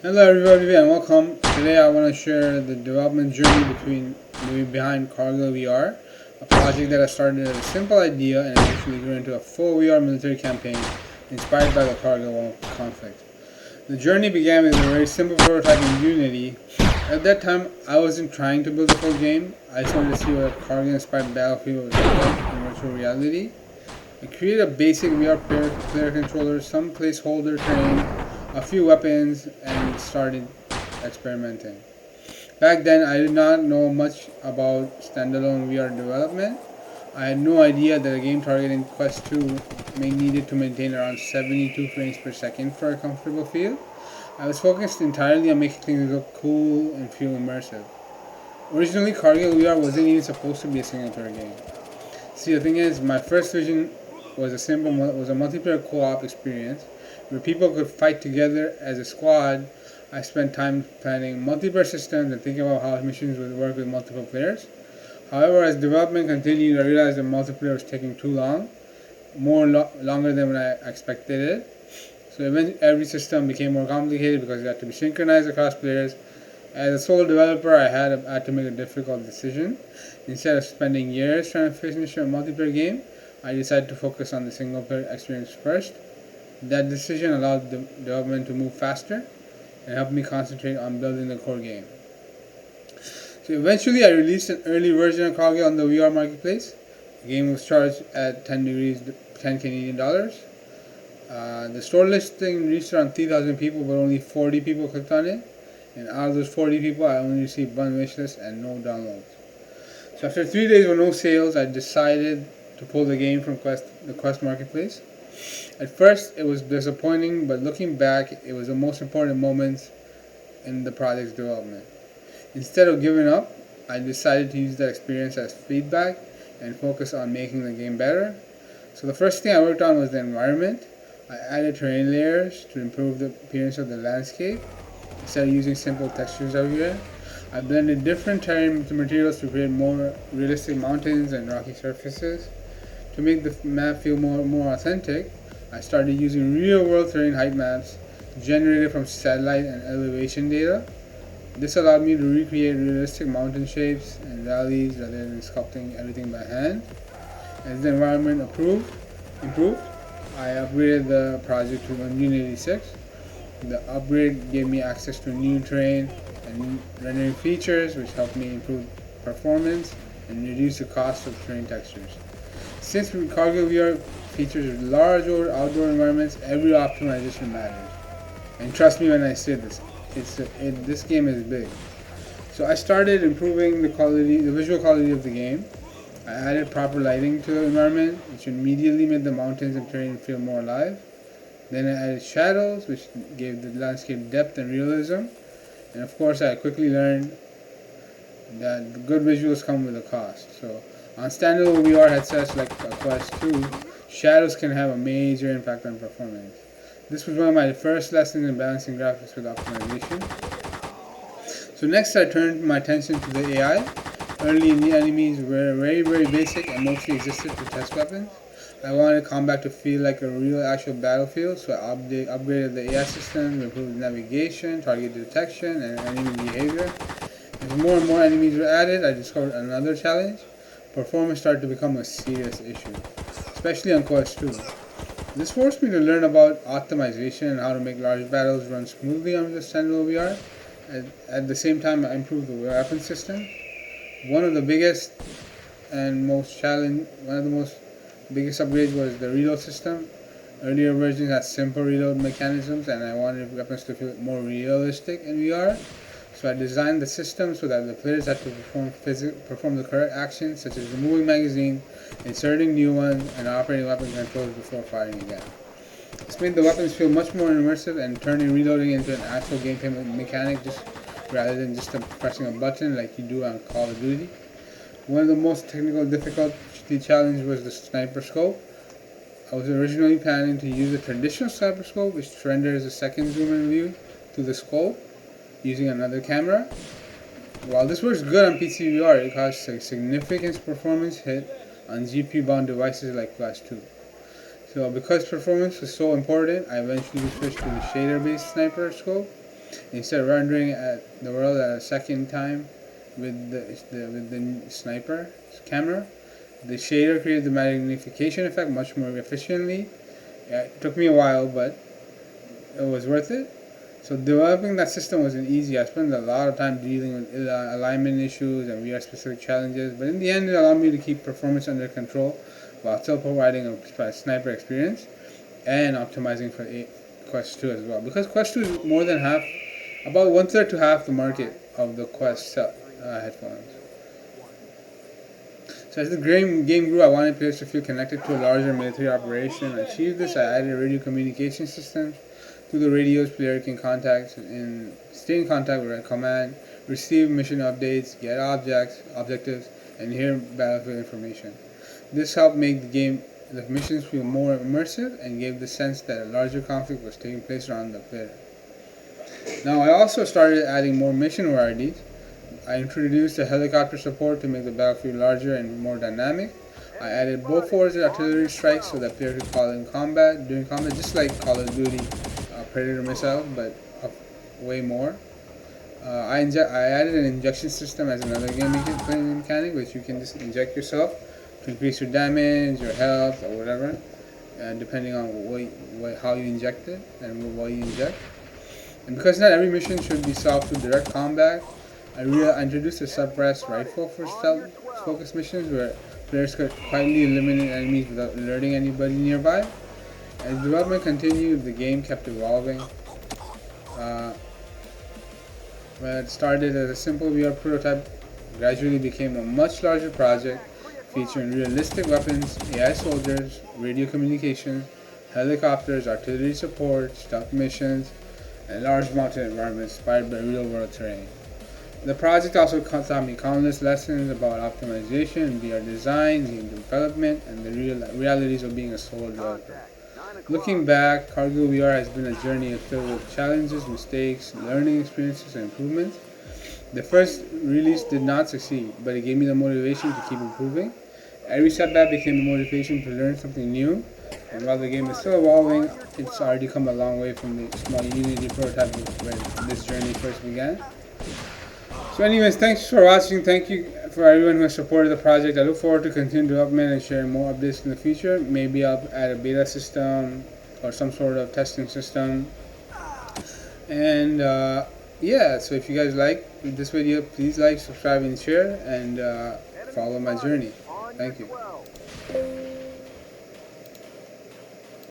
Hello everybody and welcome. Today I want to share the development journey behind Cargill VR, a project that I started as a simple idea and eventually grew into a full VR military campaign inspired by the Cargill War conflict. The journey began with a very simple prototype in Unity. At that time, I wasn't trying to build a full game. I just wanted to see what a Cargill-inspired battlefield was like in virtual reality. I created a basic VR player controller, some placeholder terrain, a few weapons, and started experimenting. Back then, I did not know much about standalone VR development. I had no idea that a game targeting Quest 2 needed to maintain around 72 frames per second for a comfortable feel. I was focused entirely on making things look cool and feel immersive. Originally, Cargill VR wasn't even supposed to be a single player game. See, the thing is, my first vision was a multiplayer co-op experience where people could fight together as a squad. I spent time planning multiplayer systems and thinking about how missions would work with multiple players. However, as development continued, I realized that multiplayer was taking too long, longer than what I expected it. So eventually, every system became more complicated because it had to be synchronized across players. As a sole developer, had to make a difficult decision. Instead of spending years trying to finish a multiplayer game, I decided to focus on the single player experience first. That decision allowed the development to move faster and helped me concentrate on building the core game. So eventually, I released an early version of Cargill on the VR marketplace. The game was charged at 10 Canadian dollars. The store listing reached around 3,000 people, but only 40 people clicked on it. And out of those 40 people, I only received one wishlist and no downloads. So after 3 days with no sales, I decided to pull the game from the Quest marketplace. At first, it was disappointing, but looking back, it was the most important moments in the project's development. Instead of giving up, I decided to use that experience as feedback and focus on making the game better. So the first thing I worked on was the environment. I added terrain layers to improve the appearance of the landscape instead of using simple textures everywhere. I blended different terrain materials to create more realistic mountains and rocky surfaces. To make the map feel more authentic, I started using real-world terrain height maps generated from satellite and elevation data. This allowed me to recreate realistic mountain shapes and valleys rather than sculpting everything by hand. As the environment improved, I upgraded the project to Unity 6. The upgrade gave me access to new terrain and rendering features, which helped me improve performance and reduce the cost of terrain textures. Since Cargill VR features large outdoor environments, every optimization matters. And trust me when I say this, this game is big. So I started improving the visual quality of the game. I added proper lighting to the environment, which immediately made the mountains and terrain feel more alive. Then I added shadows, which gave the landscape depth and realism. And of course, I quickly learned that the good visuals come with a cost. So on standalone VR headsets like a Quest 2, shadows can have a major impact on performance. This was one of my first lessons in balancing graphics with optimization. So next I turned my attention to the AI. Early the enemies were very basic and mostly existed to test weapons. I wanted combat to feel like a real actual battlefield, so I upgraded the AI system, improved navigation, target detection, and enemy behavior. As more and more enemies were added, I discovered another challenge. Performance started to become a serious issue, especially on Quest 2. This forced me to learn about optimization and how to make large battles run smoothly on the standalone VR. At the same time, I improved the weapon system. One of the biggest biggest upgrades was the reload system. Earlier versions had simple reload mechanisms, and I wanted weapons to feel more realistic in VR. So I designed the system so that the players had to perform the correct actions, such as removing magazines, inserting new ones, and operating weapon controls before firing again. This made the weapons feel much more immersive and turning reloading into an actual gameplay mechanic rather than just pressing a button like you do on Call of Duty. One of the most technical difficulty challenge was the sniper scope. I was originally planning to use a traditional sniper scope, which renders a second zoom-in view to the scope using another camera. While this works good on PC VR, it caused a significant performance hit on GPU-bound devices like Quest 2. So because performance was so important, I eventually switched to the shader-based sniper scope. Instead of rendering at the world at a second time with the sniper camera, the shader created the magnification effect much more efficiently. It took me a while, but it was worth it. So developing that system wasn't easy. I spent a lot of time dealing with alignment issues and VR specific challenges, but in the end it allowed me to keep performance under control while still providing a sniper experience and optimizing for Quest 2 as well. Because Quest 2 is more than half, about one third to half the market of the Quest headphones. So as the game grew, I wanted players to feel connected to a larger military operation. To achieve this, I added a radio communication system. Through the radios, player can stay in contact with command, receive mission updates, get objectives, and hear battlefield information. This helped make the missions feel more immersive and gave the sense that a larger conflict was taking place around the player. Now I also started adding more mission varieties. I introduced a helicopter support to make the battlefield larger and more dynamic. I added Bofors and artillery strikes so that players could call in during combat, just like Call of Duty Predator missile, but way more. I added an injection system as another game mechanic, which you can just inject yourself to increase your damage, your health, or whatever, depending on how you inject it and what you inject. And because not every mission should be solved through direct combat, I introduced a suppressed rifle for stealth focus missions where players could quietly eliminate enemies without alerting anybody nearby. As development continued, the game kept evolving. When it started as a simple VR prototype, gradually became a much larger project featuring realistic weapons, AI soldiers, radio communications, helicopters, artillery support, stealth missions, and large mountain environments inspired by real-world terrain. The project also taught me countless lessons about optimization, VR design, game development, and the realities of being a solo developer. Looking back, Cargo VR has been a journey filled with challenges, mistakes, learning experiences, and improvements. The first release did not succeed, but it gave me the motivation to keep improving. Every setback became a motivation to learn something new, and while the game is still evolving, it's already come a long way from the small Unity prototype when this journey first began. So anyways, thanks for watching. Thank you for everyone who has supported the project. I look forward to continued development and sharing more updates in the future. Maybe I'll add a beta system or some sort of testing system. And yeah, so if you guys like this video, please like, subscribe, and share, and follow my journey. Thank you.